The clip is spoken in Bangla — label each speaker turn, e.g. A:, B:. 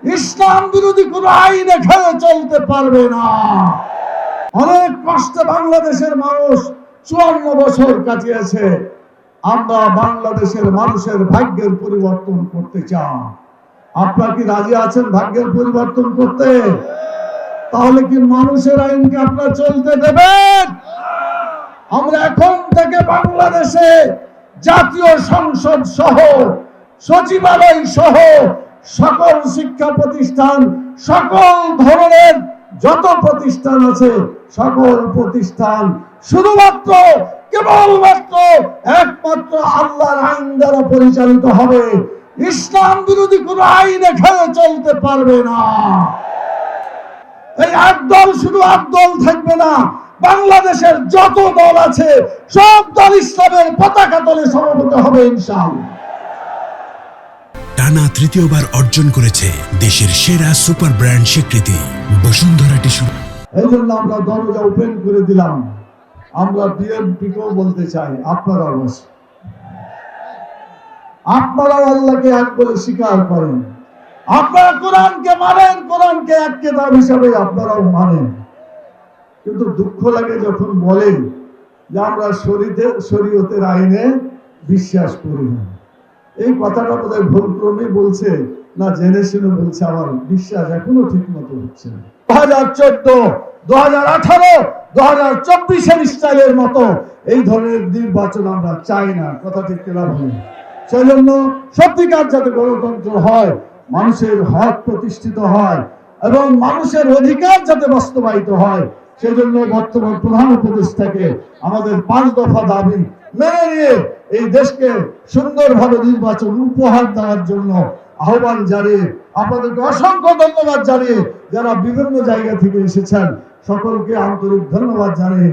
A: ইসলাম বিরোধী কোন আইন এখানে চলতে পারবে না। অনেক কষ্টে বাংলাদেশের মানুষ 54 বছর কাটিয়েছে। আমরা বাংলাদেশের মানুষের ভাগ্যের পরিবর্তন করতে চাই। আপনারা কি রাজি আছেন ভাগ্যের পরিবর্তন করতে? তাহলে কি মানুষের আইনকে আপনারা চলতে দেবেন? আমরা এখন থেকে বাংলাদেশে জাতীয় সংসদ সহ সচিবালয় সহ সকল শিক্ষা প্রতিষ্ঠান, সকল ধরনের যত প্রতিষ্ঠান আছে সকল প্রতিষ্ঠান শুধুমাত্র কেবলমাত্র একমাত্র আল্লাহর আইন দ্বারা পরিচালিত হবে। ইসলাম বিরোধী কোন আইন এখানে চলতে পারবে না। এই একদল শুধু একদল থাকবে না, বাংলাদেশের যত দল আছে সব দল ইসলামের পতাকা তলে সমবেত হবে ইনশাআল্লাহ।
B: টানা তৃতীয়বার অর্জন করেছে দেশের সেরা সুপার ব্র্যান্ড স্বীকৃতি বসুন্ধরা টিস্যু।
A: এই জন্য আমরা দরজা ওপেন করে দিলাম। আমরা বিএনপিকেও বলতে চাই, আপনারাও আল্লাহকে এক বলে স্বীকার করেন, আপনারা কোরআনকে মানেন, কোরআনকে এক কিতাব হিসাবে আপনারাও মানেন। কিন্তু দুঃখ লাগে যখন বলেন যে আমরা শরীয়তের আইনে বিশ্বাস করি না। এই কথাটা বোধহয় ভুলক্রমে বলছে না জেনে শুনে বলছে, আমার বিশ্বাস এখনো ঠিক মতো হচ্ছে না। 2014, 2018, 2024 স্টাইলের মতো এই ধরনের নির্বাচন আমরা চাই না। কথা ঠিক কিনা বলেন? সেই জন্য সত্যিকার যাতে গণতন্ত্র হয়, মানুষের হক প্রতিষ্ঠিত হয় এবং মানুষের অধিকার যাতে বাস্তবায়িত হয়, সেজন্য বর্তমান প্রধান উপদেষ্টাকে আমাদের 5 দফা দাবি মেনে নিয়ে এই দেশকে সুন্দরভাবে নির্বাচন উপহার দেওয়ার জন্য আহ্বান জানিয়ে আপনাদেরকে অসংখ্য ধন্যবাদ জানিয়ে, যারা বিভিন্ন জায়গা থেকে এসেছেন সকলকে আন্তরিক ধন্যবাদ জানিয়ে